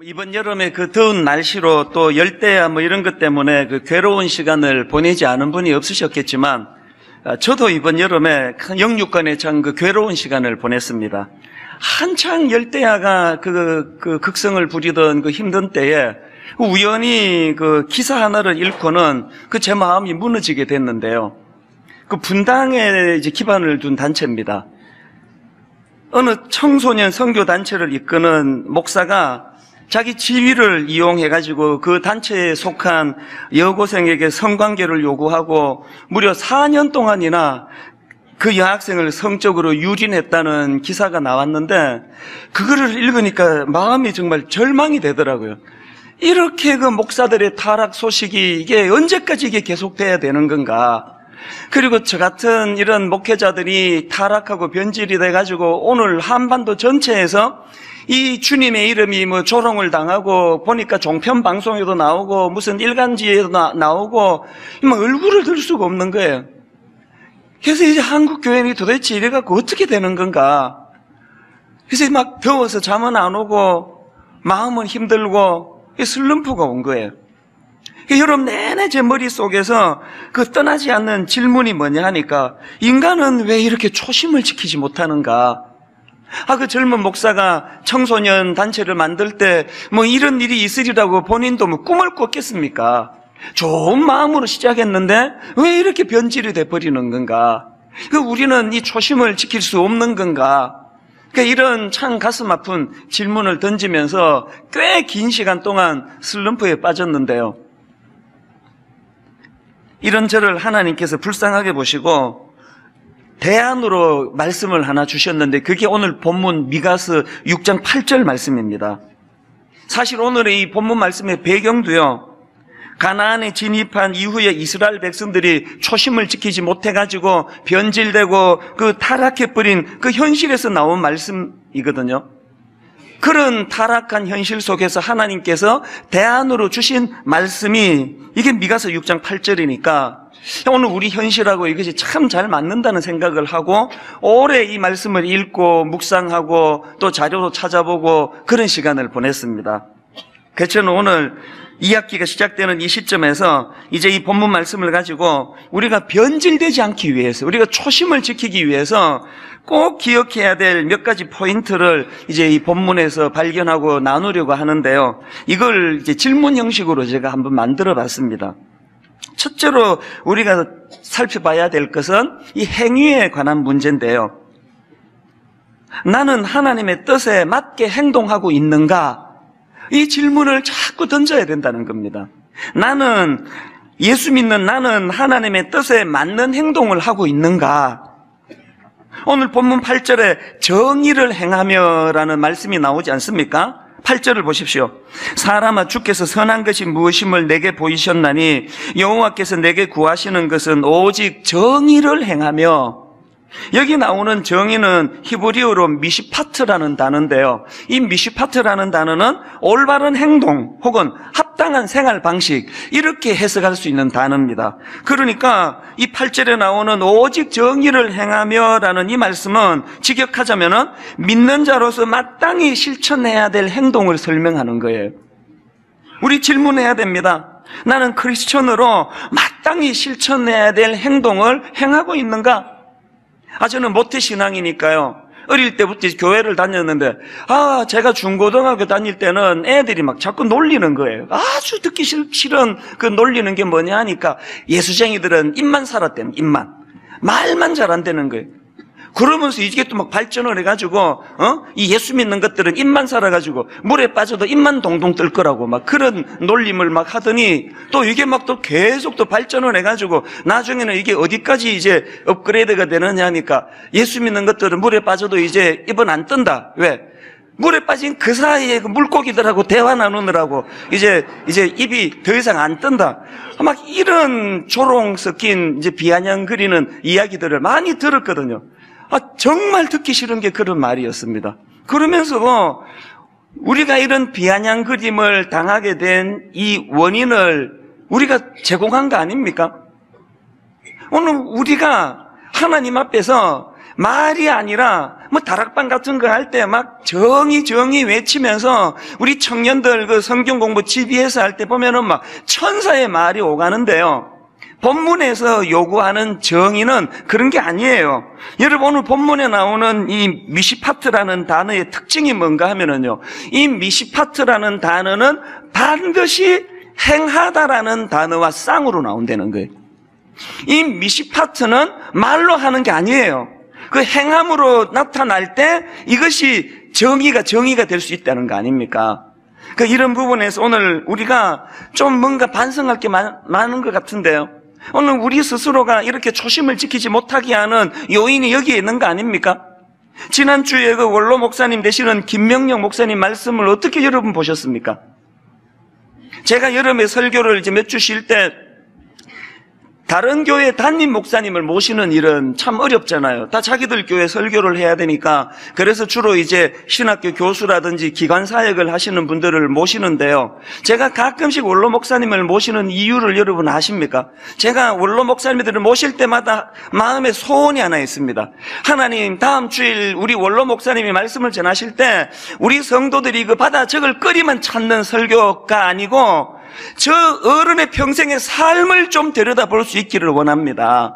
이번 여름에 그 더운 날씨로 또 열대야 뭐 이런 것 때문에 그 괴로운 시간을 보내지 않은 분이 없으셨겠지만, 저도 이번 여름에 영육간에 참 그 괴로운 시간을 보냈습니다. 한창 열대야가 그 극성을 부리던 그 힘든 때에 우연히 그 기사 하나를 읽고는 그 제 마음이 무너지게 됐는데요. 그 분당에 이제 기반을 둔 단체입니다. 어느 청소년 선교 단체를 이끄는 목사가 자기 지위를 이용해가지고 그 단체에 속한 여고생에게 성관계를 요구하고 무려 4년 동안이나 그 여학생을 성적으로 유린했다는 기사가 나왔는데, 그거를 읽으니까 마음이 정말 절망이 되더라고요. 이렇게 그 목사들의 타락 소식이 이게 언제까지 이게 계속돼야 되는 건가? 그리고 저 같은 이런 목회자들이 타락하고 변질이 돼가지고 오늘 한반도 전체에서 이 주님의 이름이 뭐 조롱을 당하고, 보니까 종편 방송에도 나오고 무슨 일간지에도 나오고 뭐 얼굴을 들 수가 없는 거예요. 그래서 이제 한국 교회는 도대체 이래갖고 어떻게 되는 건가? 그래서 막 더워서 잠은 안 오고 마음은 힘들고 슬럼프가 온 거예요. 여러분, 내내 제 머릿속에서 그 떠나지 않는 질문이 뭐냐 하니까, 인간은 왜 이렇게 초심을 지키지 못하는가? 그 젊은 목사가 청소년 단체를 만들 때 뭐 이런 일이 있으리라고 본인도 뭐 꿈을 꿨겠습니까? 좋은 마음으로 시작했는데 왜 이렇게 변질이 돼버리는 건가? 우리는 이 초심을 지킬 수 없는 건가? 이런 참 가슴 아픈 질문을 던지면서 꽤 긴 시간 동안 슬럼프에 빠졌는데요. 이런 저를 하나님께서 불쌍하게 보시고 대안으로 말씀을 하나 주셨는데, 그게 오늘 본문 미가서 6장 8절 말씀입니다. 사실 오늘의 이 본문 말씀의 배경도요, 가나안에 진입한 이후에 이스라엘 백성들이 초심을 지키지 못해가지고 변질되고 그 타락해버린 그 현실에서 나온 말씀이거든요. 그런 타락한 현실 속에서 하나님께서 대안으로 주신 말씀이 이게 미가서 6장 8절이니까 오늘 우리 현실하고 이것이 참 잘 맞는다는 생각을 하고 오래 이 말씀을 읽고 묵상하고 또 자료도 찾아보고 그런 시간을 보냈습니다. 그래서 저는 오늘 2학기가 시작되는 이 시점에서 이제 이 본문 말씀을 가지고 우리가 변질되지 않기 위해서, 우리가 초심을 지키기 위해서 꼭 기억해야 될 몇 가지 포인트를 이제 이 본문에서 발견하고 나누려고 하는데요. 이걸 이제 질문 형식으로 제가 한번 만들어 봤습니다. 첫째로 우리가 살펴봐야 될 것은 이 행위에 관한 문제인데요. 나는 하나님의 뜻에 맞게 행동하고 있는가? 이 질문을 자꾸 던져야 된다는 겁니다. 나는, 예수 믿는 나는 하나님의 뜻에 맞는 행동을 하고 있는가? 오늘 본문 8절에 정의를 행하며라는 말씀이 나오지 않습니까? 8절을 보십시오. 사람아, 주께서 선한 것이 무엇임을 내게 보이셨나니 여호와께서 내게 구하시는 것은 오직 정의를 행하며. 여기 나오는 정의는 히브리어로 미시파트라는 단어인데요. 이 미시파트라는 단어는 올바른 행동 혹은 합당한 생활 방식, 이렇게 해석할 수 있는 단어입니다. 그러니까 이 8절에 나오는 오직 정의를 행하며라는 이 말씀은 직역하자면은 믿는 자로서 마땅히 실천해야 될 행동을 설명하는 거예요. 우리 질문해야 됩니다. 나는 크리스천으로 마땅히 실천해야 될 행동을 행하고 있는가? 저는 모태신앙이니까요. 어릴 때부터 교회를 다녔는데, 제가 중고등학교 다닐 때는 애들이 막 자꾸 놀리는 거예요. 아주 듣기 싫은 그 놀리는 게 뭐냐 하니까, 예수쟁이들은 입만 살았대요. 입만. 말만 잘 안 되는 거예요. 그러면서 이게 또 막 발전을 해가지고, 이 예수 믿는 것들은 입만 살아가지고, 물에 빠져도 입만 동동 뜰 거라고 막 그런 놀림을 막 하더니, 또 이게 막 또 계속 또 발전을 해가지고, 나중에는 이게 어디까지 이제 업그레이드가 되느냐 하니까, 예수 믿는 것들은 물에 빠져도 이제 입은 안 뜬다. 왜? 물에 빠진 그 사이에 그 물고기들하고 대화 나누느라고 이제 입이 더 이상 안 뜬다. 막 이런 조롱 섞인 이제 비아냥거리는 이야기들을 많이 들었거든요. 정말 듣기 싫은 게 그런 말이었습니다. 그러면서도 우리가 이런 비아냥거림을 당하게 된 이 원인을 우리가 제공한 거 아닙니까? 오늘 우리가 하나님 앞에서 말이 아니라 뭐 다락방 같은 거 할 때 막 정의 외치면서 우리 청년들 그 성경 공부 GBS 할 때 보면은 막 천사의 말이 오가는데요. 본문에서 요구하는 정의는 그런 게 아니에요. 여러분, 오늘 본문에 나오는 이 미시파트라는 단어의 특징이 뭔가 하면은요, 이 미시파트라는 단어는 반드시 행하다라는 단어와 쌍으로 나온다는 거예요. 이 미시파트는 말로 하는 게 아니에요. 그 행함으로 나타날 때 이것이 정의가 될 수 있다는 거 아닙니까? 그 이런 부분에서 오늘 우리가 좀 뭔가 반성할 게 많은 것 같은데요. 오늘 우리 스스로가 이렇게 초심을 지키지 못하게 하는 요인이 여기에 있는 거 아닙니까? 지난주에 그 원로 목사님 되시는 김명영 목사님 말씀을 어떻게 여러분 보셨습니까? 제가 여름에 설교를 이제 몇 주 쉴 때 다른 교회 담임 목사님을 모시는 일은 참 어렵잖아요. 다 자기들 교회 설교를 해야 되니까. 그래서 주로 이제 신학교 교수라든지 기관 사역을 하시는 분들을 모시는데요. 제가 가끔씩 원로 목사님을 모시는 이유를 여러분 아십니까? 제가 원로 목사님들을 모실 때마다 마음에 소원이 하나 있습니다. 하나님, 다음 주일 우리 원로 목사님이 말씀을 전하실 때 우리 성도들이 그 바다 적을 끓이만 찾는 설교가 아니고 저 어른의 평생의 삶을 좀 들여다볼 수 있기를 원합니다.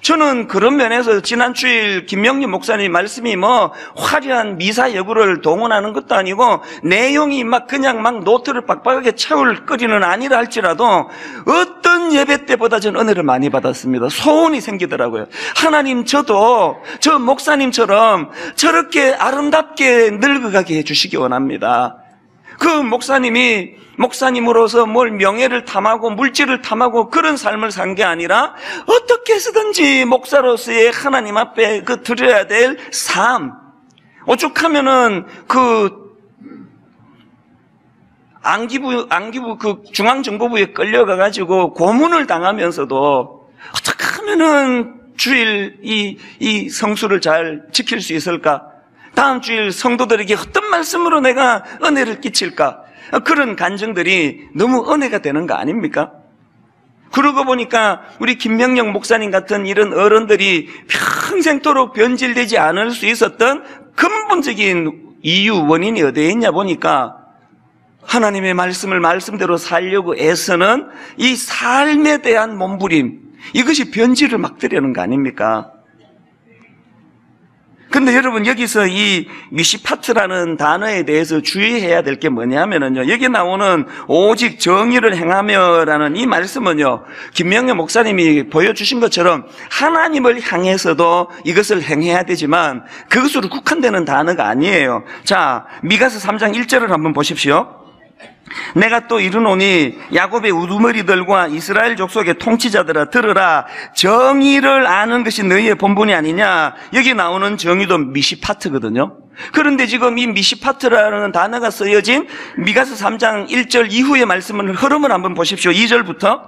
저는 그런 면에서 지난 주일 김명림 목사님 말씀이 뭐 화려한 미사 여구를 동원하는 것도 아니고 내용이 막 그냥 막 노트를 빡빡하게 채울 거리는 아니라 할지라도 어떤 예배 때보다 저는 은혜를 많이 받았습니다. 소원이 생기더라고요. 하나님, 저도 저 목사님처럼 저렇게 아름답게 늙어가게 해주시기 원합니다. 그 목사님이 목사님으로서 뭘 명예를 탐하고 물질을 탐하고 그런 삶을 산 게 아니라 어떻게 해서든지 목사로서의 하나님 앞에 그 드려야 될 삶, 오죽하면은 그 안기부 그 중앙정보부에 끌려가가지고 고문을 당하면서도 어떻게 하면은 주일 이 성수를 잘 지킬 수 있을까? 다음 주일 성도들에게 어떤 말씀으로 내가 은혜를 끼칠까? 그런 간증들이 너무 은혜가 되는 거 아닙니까? 그러고 보니까 우리 김명영 목사님 같은 이런 어른들이 평생토록 변질되지 않을 수 있었던 근본적인 이유, 원인이 어디에 있냐 보니까 하나님의 말씀을 말씀대로 살려고 애쓰는 이 삶에 대한 몸부림, 이것이 변질을 막으려는 거 아닙니까? 근데 여러분, 여기서 이 미시파트라는 단어에 대해서 주의해야 될 게 뭐냐면요, 여기 나오는 오직 정의를 행하며라는 이 말씀은요, 김명현 목사님이 보여주신 것처럼 하나님을 향해서도 이것을 행해야 되지만 그것으로 국한되는 단어가 아니에요. 자, 미가서 3장 1절을 한번 보십시오. 내가 또 이르노니 야곱의 우두머리들과 이스라엘 족속의 통치자들아, 들으라. 정의를 아는 것이 너희의 본분이 아니냐. 여기 나오는 정의도 미시파트거든요. 그런데 지금 이 미시파트라는 단어가 쓰여진 미가서 3장 1절 이후의 말씀을 흐름을 한번 보십시오. 2절부터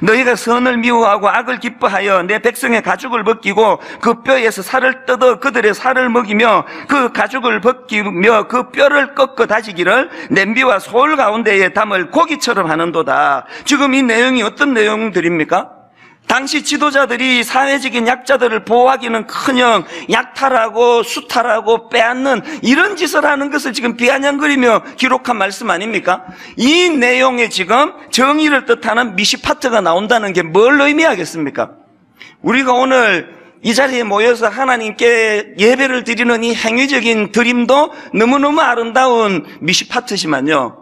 너희가 선을 미워하고 악을 기뻐하여 내 백성의 가죽을 벗기고 그 뼈에서 살을 뜯어 그들의 살을 먹이며 그 가죽을 벗기며 그 뼈를 꺾어 다지기를 냄비와 소울 가운데에 담을 고기처럼 하는도다. 지금 이 내용이 어떤 내용들입니까? 당시 지도자들이 사회적인 약자들을 보호하기는커녕 약탈하고 수탈하고 빼앗는 이런 짓을 하는 것을 지금 비아냥거리며 기록한 말씀 아닙니까? 이 내용에 지금 정의를 뜻하는 미시파트가 나온다는 게 뭘 의미하겠습니까? 우리가 오늘 이 자리에 모여서 하나님께 예배를 드리는 이 행위적인 드림도 너무너무 아름다운 미시파트지만요,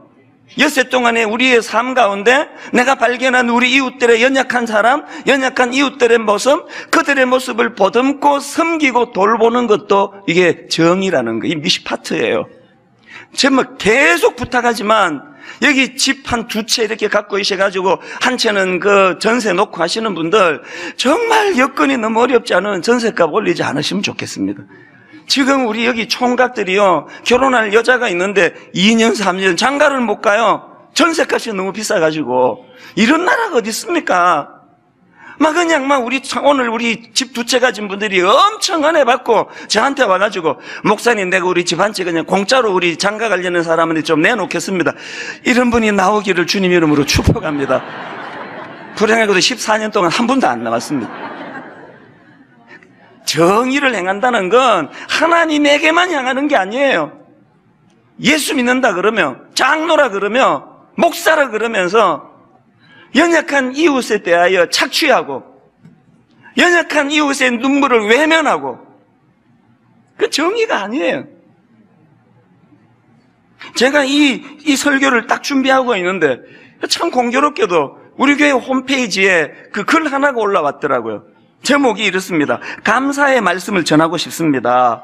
엿새 동안에 우리의 삶 가운데 내가 발견한 우리 이웃들의 연약한 사람, 연약한 이웃들의 모습, 그들의 모습을 보듬고 섬기고 돌보는 것도 이게 정의라는 거, 이 미시파트예요. 제가 계속 부탁하지만 여기 집 한 두 채 이렇게 갖고 계셔가지고 한 채는 그 전세 놓고 하시는 분들 정말 여건이 너무 어렵지 않은 전세값 올리지 않으시면 좋겠습니다. 지금 우리 여기 총각들이요, 결혼할 여자가 있는데 2년, 3년 장가를 못 가요. 전세값이 너무 비싸가지고. 이런 나라가 어디 있습니까? 막 그냥 오늘 우리 집 두 채 가진 분들이 엄청 은혜 받고 저한테 와가지고, 목사님, 내가 우리 집 한 채 그냥 공짜로 우리 장가 가려는 사람한테 좀 내놓겠습니다. 이런 분이 나오기를 주님 이름으로 축복합니다. 불행하게도 14년 동안 한 분도 안 나왔습니다. 정의를 행한다는 건 하나님에게만 향하는 게 아니에요. 예수 믿는다 그러면, 장로라 그러면, 목사라 그러면서 연약한 이웃에 대하여 착취하고 연약한 이웃의 눈물을 외면하고, 그 정의가 아니에요. 제가 이 설교를 딱 준비하고 있는데 참 공교롭게도 우리 교회 홈페이지에 그 글 하나가 올라왔더라고요. 제목이 이렇습니다. 감사의 말씀을 전하고 싶습니다.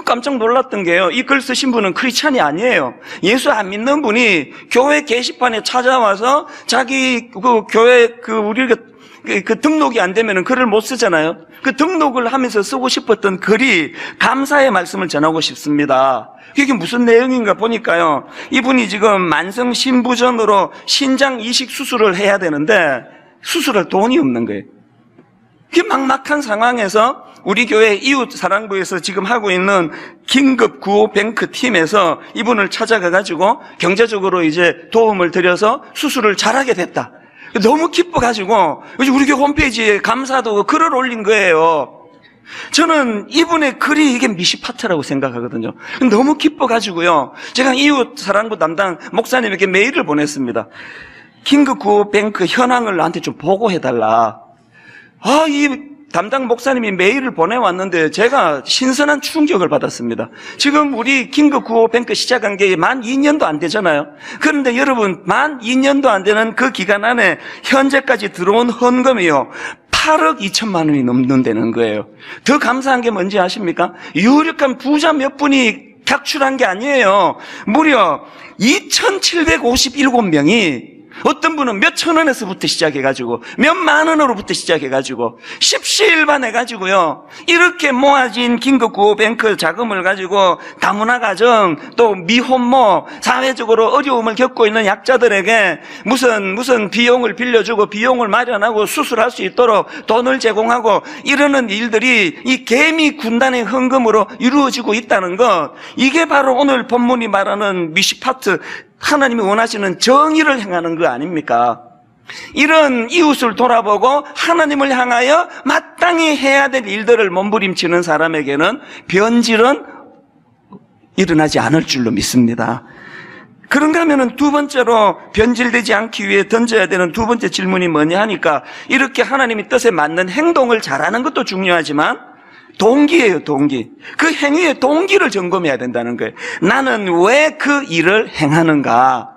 깜짝 놀랐던 게요, 이 글 쓰신 분은 크리스찬이 아니에요. 예수 안 믿는 분이 교회 게시판에 찾아와서 자기 그 교회 우리가 그 등록이 안 되면은 글을 못 쓰잖아요. 그 등록을 하면서 쓰고 싶었던 글이 감사의 말씀을 전하고 싶습니다. 이게 무슨 내용인가 보니까요, 이분이 지금 만성 신부전으로 신장 이식 수술을 해야 되는데 수술할 돈이 없는 거예요. 그 막막한 상황에서 우리 교회 이웃사랑부에서 지금 하고 있는 긴급 구호 뱅크 팀에서 이분을 찾아가가지고 경제적으로 이제 도움을 드려서 수술을 잘하게 됐다. 너무 기뻐가지고 우리 교회 홈페이지에 감사도 글을 올린 거예요. 저는 이분의 글이 이게 미시파트라고 생각하거든요. 너무 기뻐가지고요, 제가 이웃사랑부 담당 목사님에게 메일을 보냈습니다. 긴급 구호 뱅크 현황을 나한테 좀 보고해달라. 이 담당 목사님이 메일을 보내왔는데 제가 신선한 충격을 받았습니다. 지금 우리 긴급 구호 뱅크 시작한 게 만 2년도 안 되잖아요. 그런데 여러분, 만 2년도 안 되는 그 기간 안에 현재까지 들어온 헌금이요, 8억 2천만 원이 넘는다는 거예요. 더 감사한 게 뭔지 아십니까? 유력한 부자 몇 분이 탁출한 게 아니에요. 무려 2,757명이, 어떤 분은 몇 천 원에서부터 시작해가지고 몇만 원으로부터 시작해가지고 십시일반 해가지고요, 이렇게 모아진 긴급구호 뱅크 자금을 가지고 다문화 가정, 또 미혼모, 사회적으로 어려움을 겪고 있는 약자들에게 무슨 비용을 빌려주고 비용을 마련하고 수술할 수 있도록 돈을 제공하고 이러는 일들이 이 개미 군단의 헌금으로 이루어지고 있다는 것, 이게 바로 오늘 본문이 말하는 미시파트, 하나님이 원하시는 정의를 행하는 거 아닙니까? 이런 이웃을 돌아보고 하나님을 향하여 마땅히 해야 될 일들을 몸부림치는 사람에게는 변질은 일어나지 않을 줄로 믿습니다. 그런가 하면은 두 번째로 변질되지 않기 위해 던져야 되는 두 번째 질문이 뭐냐 하니까, 이렇게 하나님의 뜻에 맞는 행동을 잘하는 것도 중요하지만 동기예요, 동기. 그 행위의 동기를 점검해야 된다는 거예요. 나는 왜 그 일을 행하는가?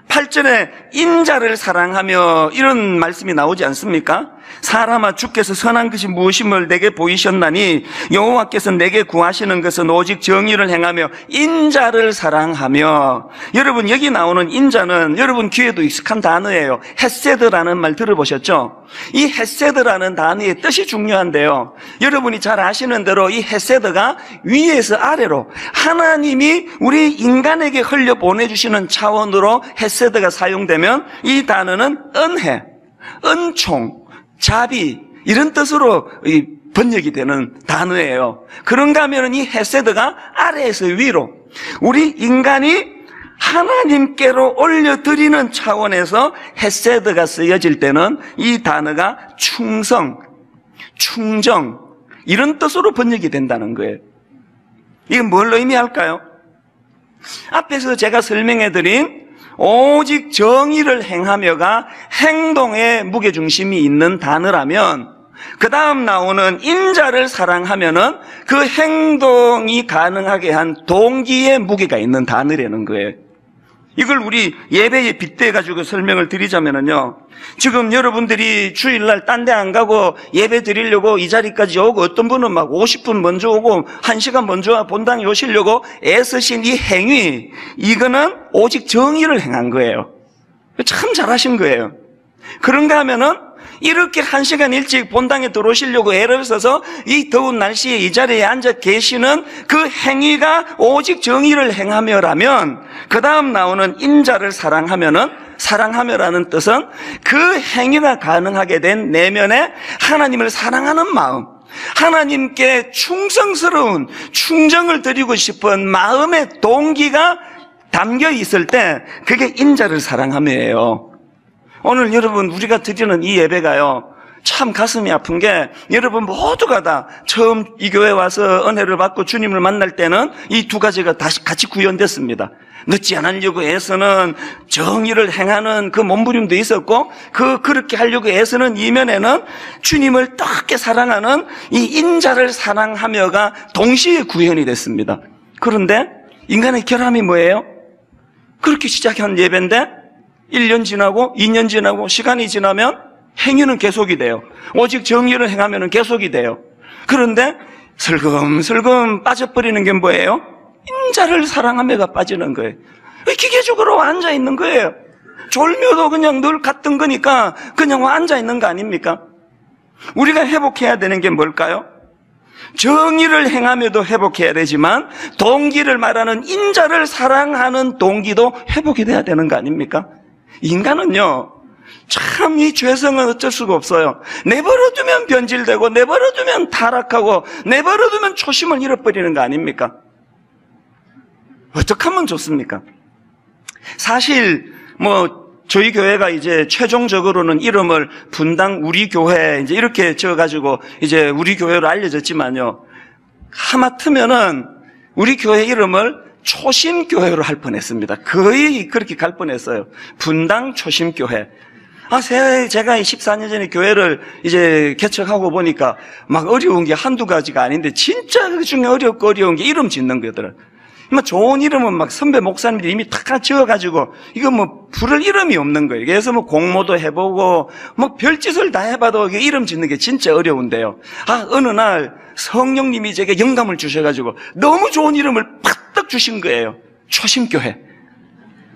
8절에 인자를 사랑하며 이런 말씀이 나오지 않습니까? 사람아, 주께서 선한 것이 무엇임을 내게 보이셨나니 여호와께서 내게 구하시는 것은 오직 정의를 행하며 인자를 사랑하며. 여러분, 여기 나오는 인자는 여러분 귀에도 익숙한 단어예요. 헤세드라는 말 들어보셨죠? 이 헤세드라는 단어의 뜻이 중요한데요, 여러분이 잘 아시는 대로 이 헤세드가 위에서 아래로 하나님이 우리 인간에게 흘려 보내주시는 차원으로 헤세드가 사용되면 이 단어는 은혜, 은총, 자비, 이런 뜻으로 번역이 되는 단어예요. 그런가 하면 이 헤세드가 아래에서 위로, 우리 인간이 하나님께로 올려드리는 차원에서 헤세드가 쓰여질 때는 이 단어가 충성, 충정, 이런 뜻으로 번역이 된다는 거예요. 이게 뭘 의미할까요? 앞에서 제가 설명해드린 오직 정의를 행하며가 행동에 무게중심이 있는 단어라면, 그 다음 나오는 인자를 사랑하면은 그 행동이 가능하게 한 동기에 무게가 있는 단어라는 거예요. 이걸 우리 예배에 빗대가지고 설명을 드리자면은요, 지금 여러분들이 주일날 딴 데 안 가고 예배 드리려고 이 자리까지 오고, 어떤 분은 막 50분 먼저 오고 1시간 먼저 와 본당에 오시려고 애쓰신 이 행위, 이거는 오직 정의를 행한 거예요. 참 잘하신 거예요. 그런가 하면은 이렇게 1시간 일찍 본당에 들어오시려고 애를 써서 이 더운 날씨에 이 자리에 앉아 계시는 그 행위가 오직 정의를 행하며라면, 그 다음 나오는 인자를 사랑하면은, 사랑하며라는 뜻은 그 행위가 가능하게 된 내면에 하나님을 사랑하는 마음, 하나님께 충성스러운 충정을 드리고 싶은 마음의 동기가 담겨 있을 때 그게 인자를 사랑하며예요. 오늘 여러분, 우리가 드리는 이 예배가요, 참 가슴이 아픈 게 여러분 모두가 다 처음 이 교회 와서 은혜를 받고 주님을 만날 때는 이 두 가지가 다시 같이 구현됐습니다. 늦지 않으려고 애쓰는 정의를 행하는 그 몸부림도 있었고 그렇게 하려고 애쓰는 이면에는 주님을 뜨겁게 사랑하는 이 인자를 사랑하며가 동시에 구현이 됐습니다. 그런데 인간의 결함이 뭐예요? 그렇게 시작한 예배인데 1년 지나고 2년 지나고 시간이 지나면 행위는 계속이 돼요. 오직 정의를 행하면 계속이 돼요. 그런데 슬금슬금 빠져버리는 게 뭐예요? 인자를 사랑하며가 빠지는 거예요. 기계적으로 앉아있는 거예요. 졸며도 그냥 늘 같은 거니까 그냥 앉아있는 거 아닙니까? 우리가 회복해야 되는 게 뭘까요? 정의를 행하며도 회복해야 되지만 동기를 말하는 인자를 사랑하는 동기도 회복이 돼야 되는 거 아닙니까? 인간은요, 참 이 죄성은 어쩔 수가 없어요. 내버려두면 변질되고 내버려두면 타락하고 내버려두면 초심을 잃어버리는 거 아닙니까? 어떻게 하면 좋습니까? 사실 저희 교회가 이제 최종적으로는 이름을 분당 우리 교회 이제 이렇게 지어가지고 이제 우리 교회로 알려졌지만요, 하마터면은 우리 교회 이름을 초심교회로 할 뻔했습니다. 거의 그렇게 갈 뻔했어요. 분당 초심교회. 제가 14년 전에 교회를 이제 개척하고 보니까 막 어려운 게 한두 가지가 아닌데 진짜 그 중에 어렵고 어려운 게 이름 짓는 거더라. 좋은 이름은 막 선배 목사님들이 이미 다 지어가지고 이거 부를 이름이 없는 거예요. 그래서 공모도 해보고 별짓을 다 해봐도 이름 짓는 게 진짜 어려운데요. 어느 날 성령님이 제게 영감을 주셔가지고 너무 좋은 이름을 팍떡 주신 거예요. 초심교회.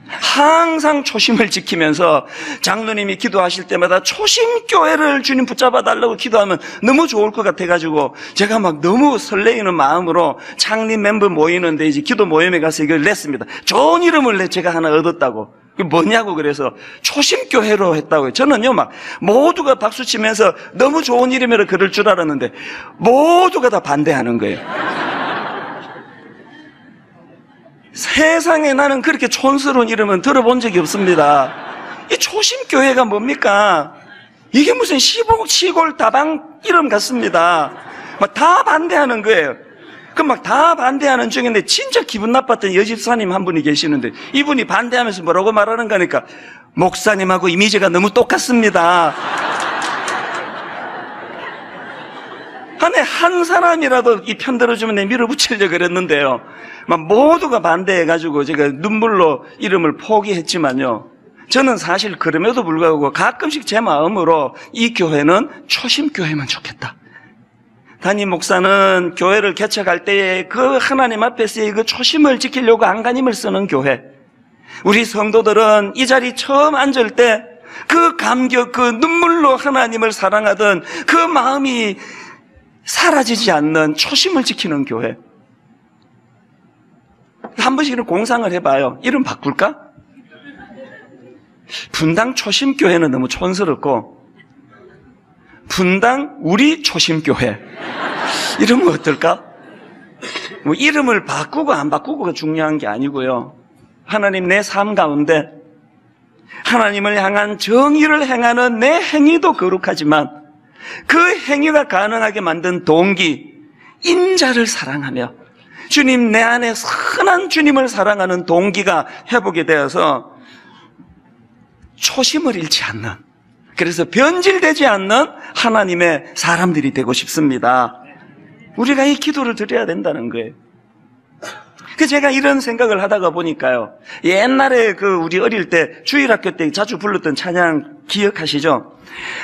항상 초심을 지키면서 장로님이 기도하실 때마다 초심교회를 주님 붙잡아 달라고 기도하면 너무 좋을 것 같아가지고 제가 너무 설레이는 마음으로 창립 멤버 모이는데 이제 기도 모임에 가서 이걸 냈습니다. 좋은 이름을 제가 하나 얻었다고. 그게 뭐냐고 그래서 초심교회로 했다고요. 저는요 모두가 박수치면서 너무 좋은 이름이라 그럴 줄 알았는데 모두가 다 반대하는 거예요. 세상에 나는 그렇게 촌스러운 이름은 들어본 적이 없습니다. 이 초심교회가 뭡니까? 이게 무슨 시골 다방 이름 같습니다. 다 반대하는 거예요. 다 반대하는 중인데 진짜 기분 나빴던 여집사님 한 분이 계시는데 이분이 반대하면서 뭐라고 말하는 거니까 목사님하고 이미지가 너무 똑같습니다. 한 사람이라도 이 편 들어주면 내 밀어붙이려고 그랬는데요. 모두가 반대해가지고 제가 눈물로 이름을 포기했지만요. 저는 사실 그럼에도 불구하고 가끔씩 제 마음으로 이 교회는 초심교회면 좋겠다. 담임 목사는 교회를 개척할 때에 그 하나님 앞에서의 그 초심을 지키려고 안간힘을 쓰는 교회. 우리 성도들은 이 자리 처음 앉을 때 그 감격, 그 눈물로 하나님을 사랑하던 그 마음이 사라지지 않는 초심을 지키는 교회. 한 번씩 이런 공상을 해봐요. 이름 바꿀까? 분당 초심교회는 너무 촌스럽고 분당 우리 초심교회 이름은 어떨까? 이름을 바꾸고 안 바꾸고가 중요한 게 아니고요, 하나님 내 삶 가운데 하나님을 향한 정의를 행하는 내 행위도 거룩하지만 그 행위가 가능하게 만든 동기, 인자를 사랑하며 주님, 내 안에 선한 주님을 사랑하는 동기가 회복이 되어서 초심을 잃지 않는, 그래서 변질되지 않는 하나님의 사람들이 되고 싶습니다. 우리가 이 기도를 드려야 된다는 거예요. 제가 이런 생각을 하다가 보니까요, 옛날에 우리 어릴 때 주일학교 때 자주 불렀던 찬양 기억하시죠?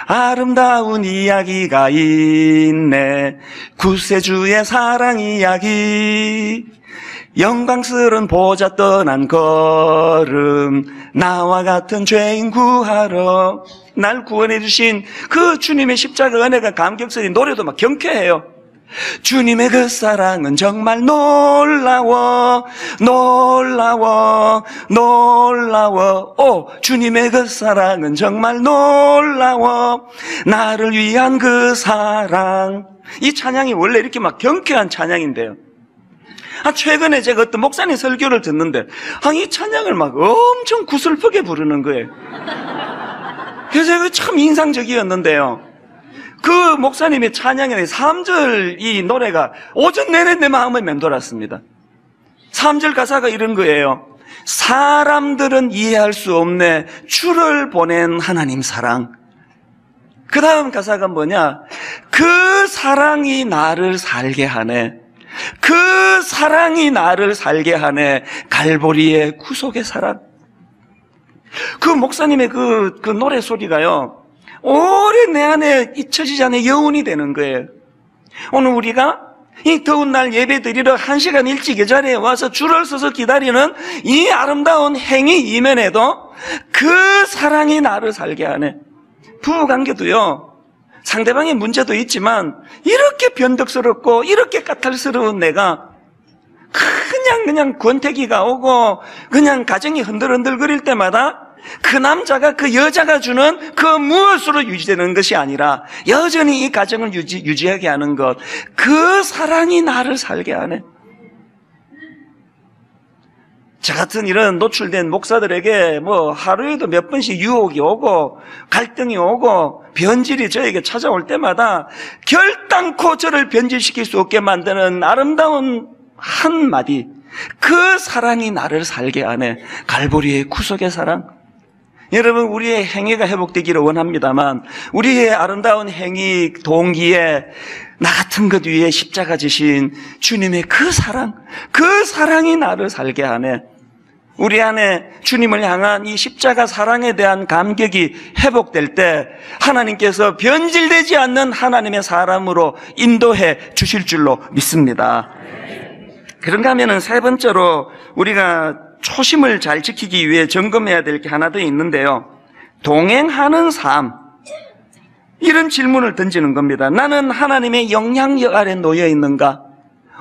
아름다운 이야기가 있네, 구세주의 사랑 이야기, 영광스러운 보좌 떠난 걸음, 나와 같은 죄인 구하러 날 구원해 주신 그 주님의 십자가 은혜가 감격스러운 노래도 경쾌해요. 주님의 그 사랑은 정말 놀라워, 놀라워, 놀라워. 주님의 그 사랑은 정말 놀라워, 나를 위한 그 사랑. 이 찬양이 원래 이렇게 경쾌한 찬양인데요, 최근에 제가 어떤 목사님 설교를 듣는데 이 찬양을 엄청 구슬프게 부르는 거예요. 그래서 참 인상적이었는데요, 그 목사님의 찬양의 3절 이 노래가 오전 내내 내 마음을 맴돌았습니다. 3절 가사가 이런 거예요. 사람들은 이해할 수 없네 주를 보낸 하나님 사랑. 그 다음 가사가 뭐냐? 그 사랑이 나를 살게 하네. 그 사랑이 나를 살게 하네. 갈보리의 구속의 사랑. 그 목사님의 그 노래 소리가요, 오래 내 안에 잊혀지지 않는 여운이 되는 거예요. 오늘 우리가 이 더운 날 예배 드리러 1시간 일찍 이 자리에 와서 줄을 서서 기다리는 이 아름다운 행위 이면에도 그 사랑이 나를 살게 하네. 부부관계도요, 상대방의 문제도 있지만 이렇게 변덕스럽고 이렇게 까탈스러운 내가 그냥 권태기가 오고 그냥 가정이 흔들흔들거릴 때마다 그 남자가 그 여자가 주는 그 무엇으로 유지되는 것이 아니라 여전히 이 가정을 유지하게 하는 것, 그 사랑이 나를 살게 하네. 저 같은 이런 노출된 목사들에게 뭐 하루에도 몇 번씩 유혹이 오고 갈등이 오고 변질이 저에게 찾아올 때마다 결단코 저를 변질시킬 수 없게 만드는 아름다운 한마디, 그 사랑이 나를 살게 하네. 갈보리의 구속의 사랑. 여러분, 우리의 행위가 회복되기를 원합니다만 우리의 아름다운 행위 동기에 나 같은 것 위에 십자가 지신 주님의 그 사랑, 그 사랑이 나를 살게 하네. 우리 안에 주님을 향한 이 십자가 사랑에 대한 감격이 회복될 때 하나님께서 변질되지 않는 하나님의 사람으로 인도해 주실 줄로 믿습니다. 그런가 하면은 세 번째로 우리가 초심을 잘 지키기 위해 점검해야 될 게 하나 더 있는데요. 동행하는 삶. 이런 질문을 던지는 겁니다. 나는 하나님의 영향력 아래 놓여 있는가?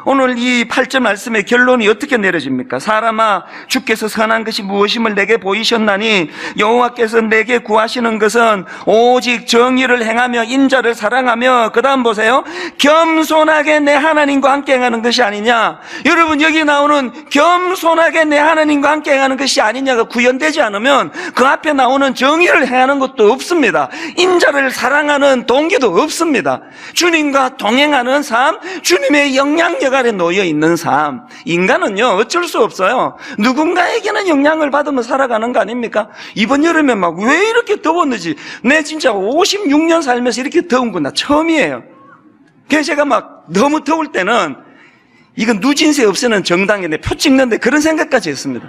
오늘 이 8절 말씀의 결론이 어떻게 내려집니까? 사람아, 주께서 선한 것이 무엇임을 내게 보이셨나니 여호와께서 내게 구하시는 것은 오직 정의를 행하며 인자를 사랑하며, 그 다음 보세요, 겸손하게 내 하나님과 함께 행하는 것이 아니냐. 여러분, 여기 나오는 겸손하게 내 하나님과 함께 행하는 것이 아니냐가 구현되지 않으면 그 앞에 나오는 정의를 행하는 것도 없습니다. 인자를 사랑하는 동기도 없습니다. 주님과 동행하는 삶, 주님의 영향력 아래 놓여 있는 삶. 인간은요, 어쩔 수 없어요. 누군가에게는 영향을 받으며 살아가는 거 아닙니까? 이번 여름에 막 왜 이렇게 더웠는지, 내 진짜 56년 살면서 이렇게 더운 건 나 처음이에요. 그래서 제가 막 너무 더울 때는 이건 누진세 없애는 정당에 내 표 찍는데 그런 생각까지 했습니다.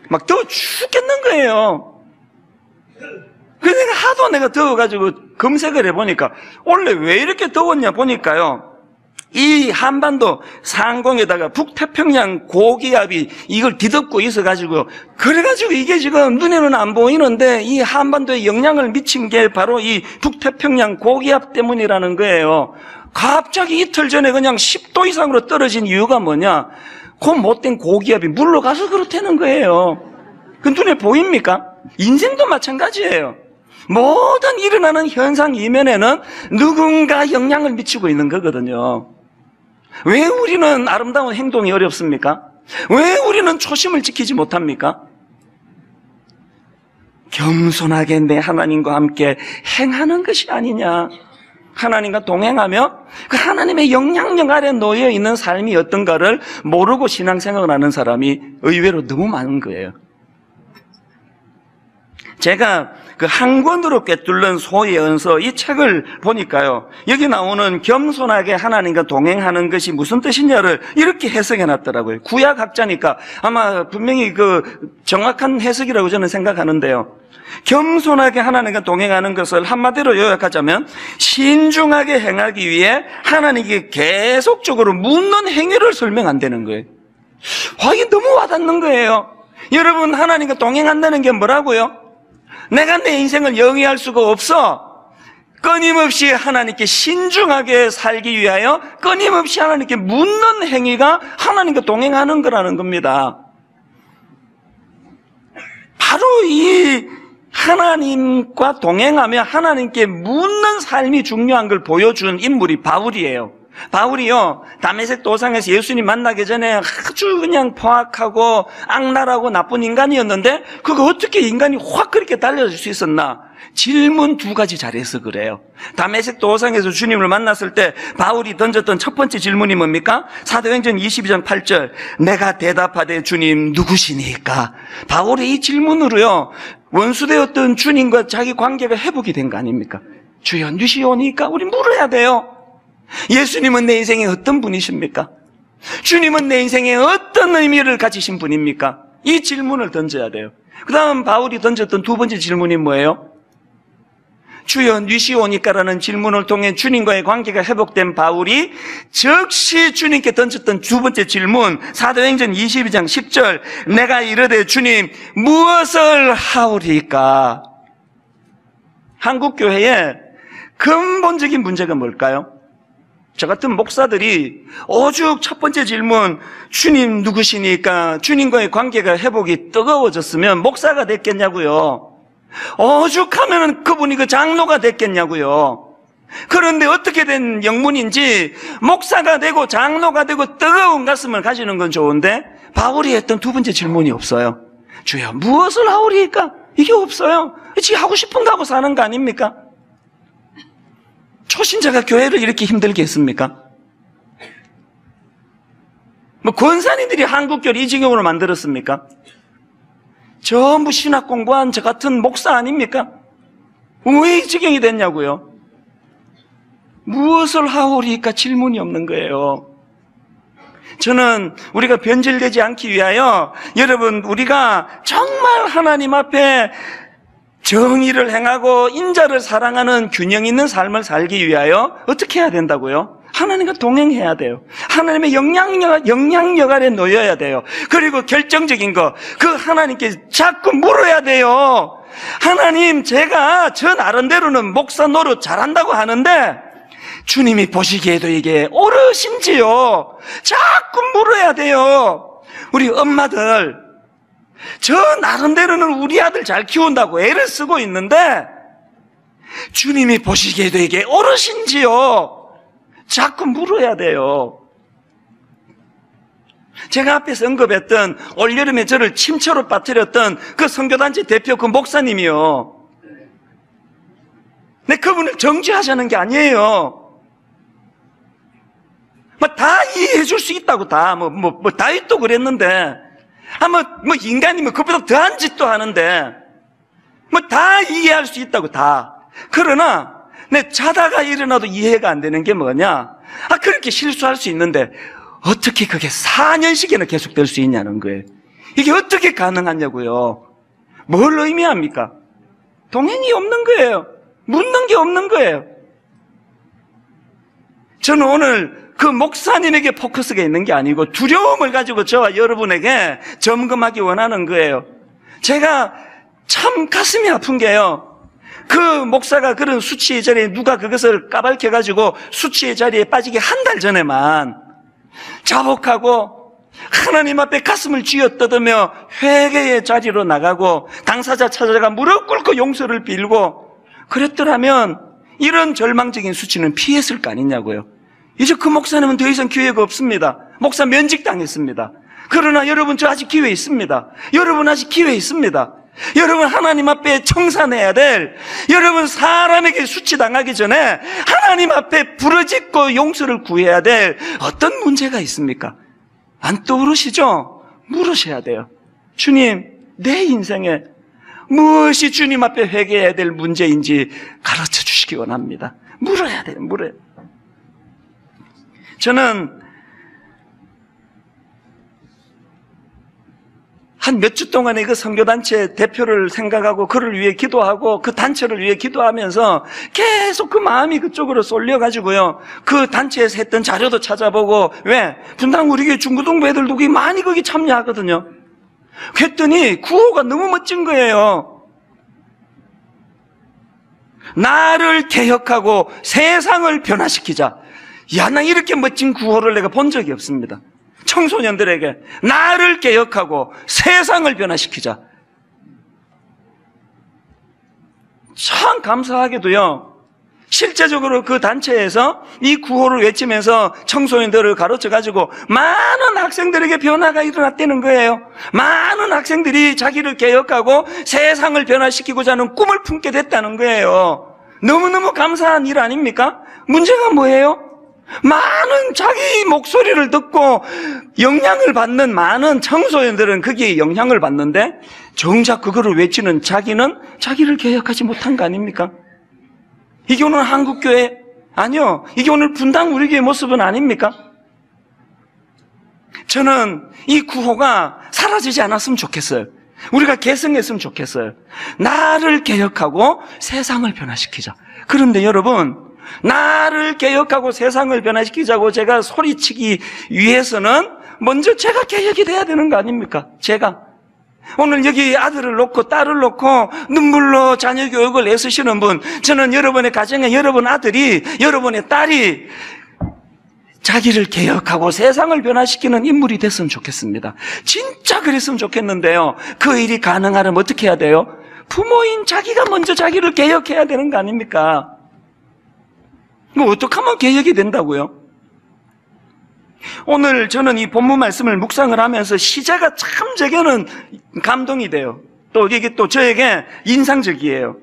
막 더워 죽겠는 거예요. 그래서 내가 더워가지고 검색을 해보니까 원래 왜 이렇게 더웠냐 보니까요, 이 한반도 상공에다가 북태평양 고기압이 이걸 뒤덮고 있어가지고, 그래가지고 이게 지금 눈에는 안 보이는데 이 한반도에 영향을 미친 게 바로 이 북태평양 고기압 때문이라는 거예요. 갑자기 이틀 전에 그냥 10도 이상으로 떨어진 이유가 뭐냐? 그 못된 고기압이 물러가서 그렇다는 거예요. 그 눈에 보입니까? 인생도 마찬가지예요. 모든 일어나는 현상 이면에는 누군가 영향을 미치고 있는 거거든요. 왜 우리는 아름다운 행동이 어렵습니까? 왜 우리는 초심을 지키지 못합니까? 겸손하게 내 하나님과 함께 행하는 것이 아니냐. 하나님과 동행하며 그 하나님의 영향력 아래 놓여 있는 삶이 어떤가를 모르고 신앙생활을 하는 사람이 의외로 너무 많은 거예요. 제가 그 한 권으로 꿰뚫는 소의 언서, 이 책을 보니까요, 여기 나오는 겸손하게 하나님과 동행하는 것이 무슨 뜻이냐를 이렇게 해석해 놨더라고요. 구약학자니까 아마 분명히 그 정확한 해석이라고 저는 생각하는데요. 겸손하게 하나님과 동행하는 것을 한마디로 요약하자면 신중하게 행하기 위해 하나님께 계속적으로 묻는 행위를 설명한다는 거예요. 이게 너무 와닿는 거예요. 여러분, 하나님과 동행한다는 게 뭐라고요? 내가 내 인생을 영위할 수가 없어. 끊임없이 하나님께 신중하게 살기 위하여 끊임없이 하나님께 묻는 행위가 하나님과 동행하는 거라는 겁니다. 바로 이 하나님과 동행하며 하나님께 묻는 삶이 중요한 걸 보여준 인물이 바울이에요. 바울이요, 다메섹 도상에서 예수님 만나기 전에 아주 그냥 포악하고 악랄하고 나쁜 인간이었는데 그거 어떻게 인간이 확 그렇게 달라질 수 있었나? 질문 2가지 잘해서 그래요. 다메섹 도상에서 주님을 만났을 때 바울이 던졌던 첫 번째 질문이 뭡니까? 사도행전 22장 8절, 내가 대답하되 주님 누구시니까? 바울의 이 질문으로요, 원수되었던 주님과 자기 관계가 회복이 된 거 아닙니까? 주여 누시오니까? 우리 물어야 돼요. 예수님은 내 인생에 어떤 분이십니까? 주님은 내 인생에 어떤 의미를 가지신 분입니까? 이 질문을 던져야 돼요. 그 다음 바울이 던졌던 2번째 질문이 뭐예요? 주여 누시오니까라는 질문을 통해 주님과의 관계가 회복된 바울이 즉시 주님께 던졌던 2번째 질문, 사도행전 22장 10절, 내가 이르되 주님 무엇을 하오리까? 한국교회의 근본적인 문제가 뭘까요? 저 같은 목사들이 오죽 첫 번째 질문, 주님 누구시니까? 주님과의 관계가 회복이 뜨거워졌으면 목사가 됐겠냐고요. 오죽하면 그분이 그 장로가 됐겠냐고요. 그런데 어떻게 된 영문인지 목사가 되고 장로가 되고 뜨거운 가슴을 가지는 건 좋은데 바울이 했던 2번째 질문이 없어요. 주여 무엇을 하오리까? 이게 없어요. 지 하고 싶은 거 하고 사는 거 아닙니까? 초신자가 교회를 이렇게 힘들게 했습니까? 뭐 권사님들이 한국교회를 이 지경으로 만들었습니까? 전부 신학 공부한 저 같은 목사 아닙니까? 왜 이 지경이 됐냐고요? 무엇을 하오리까 질문이 없는 거예요. 저는 우리가 변질되지 않기 위하여 여러분 우리가 정말 하나님 앞에 정의를 행하고 인자를 사랑하는 균형 있는 삶을 살기 위하여 어떻게 해야 된다고요? 하나님과 동행해야 돼요. 하나님의 영향력 아래 놓여야 돼요. 그리고 결정적인 거, 그 하나님께 자꾸 물어야 돼요. 하나님, 제가 저 나름대로는 목사 노릇 잘한다고 하는데 주님이 보시기에도 이게 옳으신지요? 자꾸 물어야 돼요. 우리 엄마들, 저 나름대로는 우리 아들 잘 키운다고 애를 쓰고 있는데 주님이 보시기에도 이게 옳으신지요? 자꾸 물어야 돼요. 제가 앞에서 언급했던 올여름에 저를 침처로 빠뜨렸던 그 선교단체 대표 그 목사님이요. 근데 그분을 정죄하자는 게 아니에요. 뭐 다 이해해 줄 수 있다고 다윗도 그랬는데 뭐 인간이면 그보다 더한 짓도 하는데 뭐 다 이해할 수 있다고 다. 그러나 내 자다가 일어나도 이해가 안 되는 게 뭐냐? 그렇게 실수할 수 있는데 어떻게 그게 4년씩이나 계속될 수 있냐는 거예요. 이게 어떻게 가능하냐고요. 뭘 의미합니까? 동행이 없는 거예요. 묻는 게 없는 거예요. 저는 오늘 그 목사님에게 포커스가 있는 게 아니고 두려움을 가지고 저와 여러분에게 점검하기 원하는 거예요. 제가 참 가슴이 아픈 게요. 그 목사가 그런 수치의 자리에 누가 그것을 까발켜가지고 수치의 자리에 빠지기 한 달 전에만 자복하고 하나님 앞에 가슴을 쥐어뜯으며 회개의 자리로 나가고 당사자 찾아가 무릎 꿇고 용서를 빌고 그랬더라면 이런 절망적인 수치는 피했을 거 아니냐고요. 이제 그 목사님은 더 이상 기회가 없습니다. 목사 면직당했습니다. 그러나 여러분 저 아직 기회 있습니다. 여러분 아직 기회 있습니다. 여러분 하나님 앞에 청산해야 될, 여러분 사람에게 수치당하기 전에 하나님 앞에 부르짖고 용서를 구해야 될 어떤 문제가 있습니까? 안 떠오르시죠? 물으셔야 돼요. 주님, 내 인생에 무엇이 주님 앞에 회개해야 될 문제인지 가르쳐 주시기 원합니다. 물어야 돼요. 물어야 돼요. 저는 한 몇 주 동안에 그 선교단체 대표를 생각하고 그를 위해 기도하고 그 단체를 위해 기도하면서 계속 그 마음이 그쪽으로 쏠려가지고요. 그 단체에서 했던 자료도 찾아보고, 왜? 분당 우리 교회 중고등부 애들도 많이 거기 참여하거든요. 그랬더니 구호가 너무 멋진 거예요. 나를 개혁하고 세상을 변화시키자. 야, 나 이렇게 멋진 구호를 내가 본 적이 없습니다. 청소년들에게 나를 개혁하고 세상을 변화시키자. 참 감사하게도요, 실제적으로 그 단체에서 이 구호를 외치면서 청소년들을 가르쳐가지고 많은 학생들에게 변화가 일어났다는 거예요. 많은 학생들이 자기를 개혁하고 세상을 변화시키고자 하는 꿈을 품게 됐다는 거예요. 너무너무 감사한 일 아닙니까? 문제가 뭐예요? 많은 자기 목소리를 듣고 영향을 받는 많은 청소년들은 거기에 영향을 받는데 정작 그거를 외치는 자기는 자기를 개혁하지 못한 거 아닙니까? 이게 오늘 한국교회? 아니요. 이게 오늘 분당 우리 교회 모습은 아닙니까? 저는 이 구호가 사라지지 않았으면 좋겠어요. 우리가 계승했으면 좋겠어요. 나를 개혁하고 세상을 변화시키자. 그런데 여러분, 나를 개혁하고 세상을 변화시키자고 제가 소리치기 위해서는 먼저 제가 개혁이 돼야 되는 거 아닙니까? 제가. 오늘 여기 아들을 놓고 딸을 놓고 눈물로 자녀 교육을 애쓰시는 분, 저는 여러분의 가정에 여러분 아들이, 여러분의 딸이 자기를 개혁하고 세상을 변화시키는 인물이 됐으면 좋겠습니다. 진짜 그랬으면 좋겠는데요. 그 일이 가능하려면 어떻게 해야 돼요? 부모인 자기가 먼저 자기를 개혁해야 되는 거 아닙니까? 뭐 어떻게 하면 개혁이 된다고요? 오늘 저는 이 본문 말씀을 묵상을 하면서 시제가 참 제게는 감동이 돼요. 또 이게 또 저에게 인상적이에요.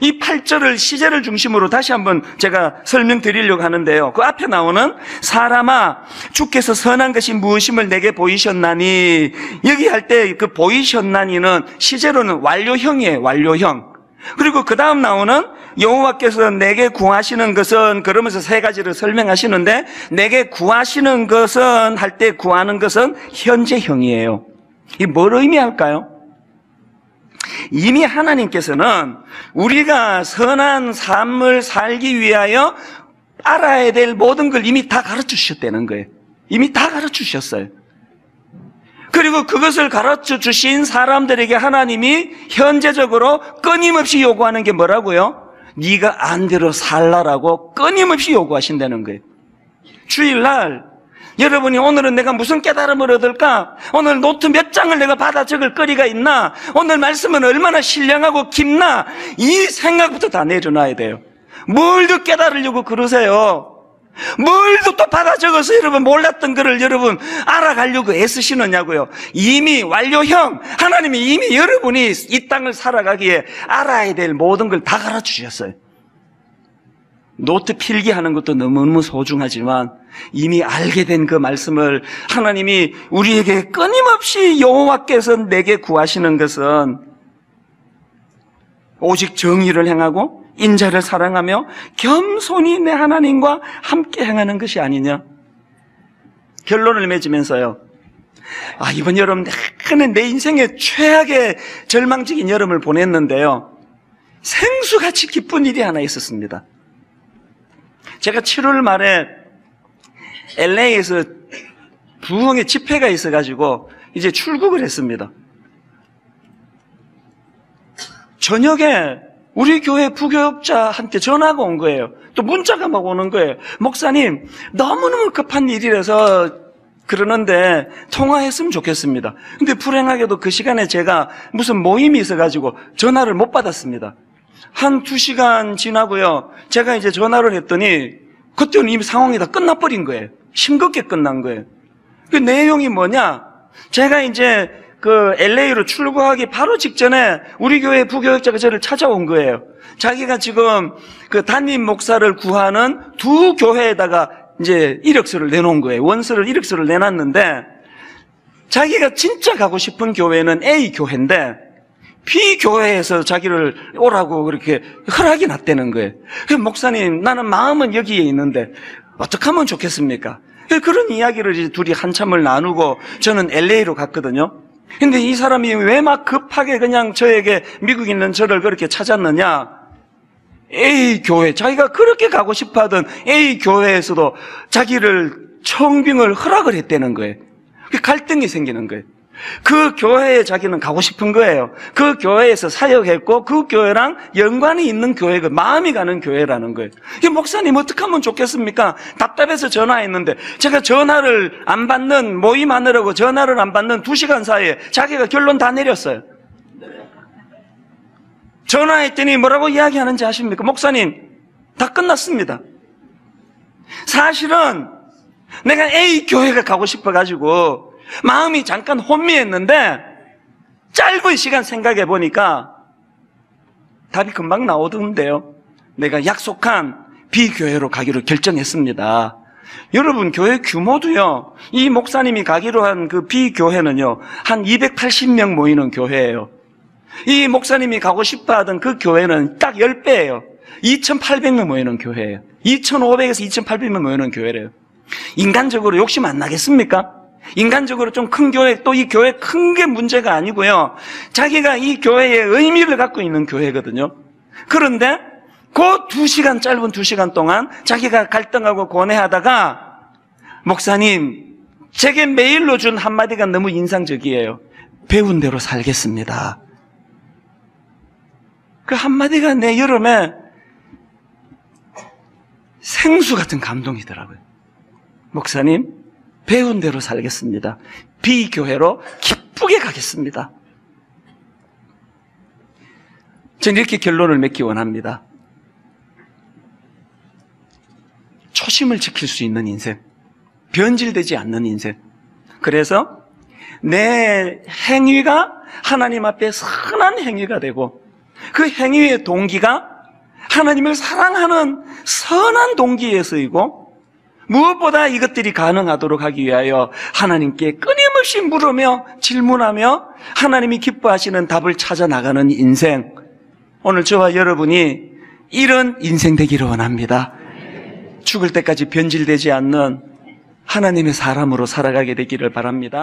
이 8절을 시제를 중심으로 다시 한번 제가 설명드리려고 하는데요. 그 앞에 나오는 사람아 주께서 선한 것이 무엇임을 내게 보이셨나니, 여기 할 때 그 보이셨나니는 시제로는 완료형이에요. 완료형. 그리고 그 다음 나오는 여호와께서 내게 구하시는 것은, 그러면서 세 가지를 설명하시는데, 내게 구하시는 것은 할 때 구하는 것은 현재형이에요. 이게 뭘 의미할까요? 이미 하나님께서는 우리가 선한 삶을 살기 위하여 알아야 될 모든 걸 이미 다 가르쳐 주셨다는 거예요. 이미 다 가르쳐 주셨어요. 그리고 그것을 가르쳐 주신 사람들에게 하나님이 현재적으로 끊임없이 요구하는 게 뭐라고요? 네가 안대로 살라라고 끊임없이 요구하신다는 거예요. 주일날 여러분이 오늘은 내가 무슨 깨달음을 얻을까? 오늘 노트 몇 장을 내가 받아 적을 거리가 있나? 오늘 말씀은 얼마나 신령하고 깊나? 이 생각부터 다 내려놔야 돼요. 뭘 더 깨달으려고 그러세요? 뭘 또 받아 적어서 여러분 몰랐던 거를 여러분 알아가려고 애쓰시느냐고요. 이미 완료형, 하나님이 이미 여러분이 이 땅을 살아가기에 알아야 될 모든 걸 다 가르쳐 주셨어요. 노트 필기하는 것도 너무너무 소중하지만 이미 알게 된 그 말씀을 하나님이 우리에게 끊임없이 여호와께서 내게 구하시는 것은 오직 정의를 행하고 인자를 사랑하며 겸손히 내 하나님과 함께 행하는 것이 아니냐. 결론을 맺으면서요, 이번 여름 내 인생의 최악의 절망적인 여름을 보냈는데요, 생수같이 기쁜 일이 하나 있었습니다. 제가 7월 말에 LA에서 부흥의 집회가 있어가지고 이제 출국을 했습니다. 저녁에 우리 교회 부교육자한테 전화가 온 거예요. 또 문자가 막 오는 거예요. 목사님, 너무너무 급한 일이라서 그러는데 통화했으면 좋겠습니다. 근데 불행하게도 그 시간에 제가 무슨 모임이 있어가지고 전화를 못 받았습니다. 한 2시간 지나고요, 제가 이제 전화를 했더니 그때는 이미 상황이 다 끝나버린 거예요. 싱겁게 끝난 거예요. 그 내용이 뭐냐, 제가 이제 그 LA로 출국하기 바로 직전에 우리 교회 부교육자가 저를 찾아온 거예요. 자기가 지금 그 담임 목사를 구하는 두 교회에다가 이제 이력서를 내놓은 거예요. 원서를, 이력서를 내놨는데 자기가 진짜 가고 싶은 교회는 A 교회인데 B 교회에서 자기를 오라고 그렇게 허락이 났다는 거예요. 목사님, 나는 마음은 여기에 있는데 어떻게 하면 좋겠습니까? 그런 이야기를 이제 둘이 한참을 나누고 저는 LA로 갔거든요. 근데 이 사람이 왜 막 급하게 그냥 저에게 미국 있는 저를 그렇게 찾았느냐? A 교회, 자기가 그렇게 가고 싶어 하던 A 교회에서도 자기를 청빙을 허락을 했다는 거예요. 갈등이 생기는 거예요. 그 교회에 자기는 가고 싶은 거예요. 그 교회에서 사역했고 그 교회랑 연관이 있는 교회가 마음이 가는 교회라는 거예요. 목사님, 어떻게 하면 좋겠습니까? 답답해서 전화했는데 제가 전화를 안 받는, 모임하느라고 전화를 안 받는 2시간 사이에 자기가 결론 다 내렸어요. 전화했더니 뭐라고 이야기하는지 아십니까? 목사님, 다 끝났습니다. 사실은 내가 A 교회가 가고 싶어가지고 마음이 잠깐 혼미했는데 짧은 시간 생각해 보니까 답이 금방 나오던데요. 내가 약속한 B 교회로 가기로 결정했습니다. 여러분, 교회 규모도요, 이 목사님이 가기로 한 그 B 교회는요, 한 280명 모이는 교회예요. 이 목사님이 가고 싶어 하던 그 교회는 딱 10배예요. 2,800명 모이는 교회예요. 2,500에서 2,800명 모이는 교회래요. 인간적으로 욕심 안 나겠습니까? 인간적으로 좀 큰 교회, 또 이 교회 큰 게 문제가 아니고요. 자기가 이 교회에 의미를 갖고 있는 교회거든요. 그런데 그 짧은 2시간 동안 자기가 갈등하고 고뇌하다가 목사님, 제게 메일로 준 한마디가 너무 인상적이에요. 배운 대로 살겠습니다. 그 한마디가 내 여름에 생수 같은 감동이더라고요. 목사님, 배운 대로 살겠습니다. B교회로 기쁘게 가겠습니다. 저는 이렇게 결론을 맺기 원합니다. 초심을 지킬 수 있는 인생, 변질되지 않는 인생. 그래서 내 행위가 하나님 앞에 선한 행위가 되고 그 행위의 동기가 하나님을 사랑하는 선한 동기에 쓰이고 무엇보다 이것들이 가능하도록 하기 위하여 하나님께 끊임없이 물으며 질문하며 하나님이 기뻐하시는 답을 찾아 나가는 인생. 오늘 저와 여러분이 이런 인생 되기를 원합니다. 죽을 때까지 변질되지 않는 하나님의 사람으로 살아가게 되기를 바랍니다.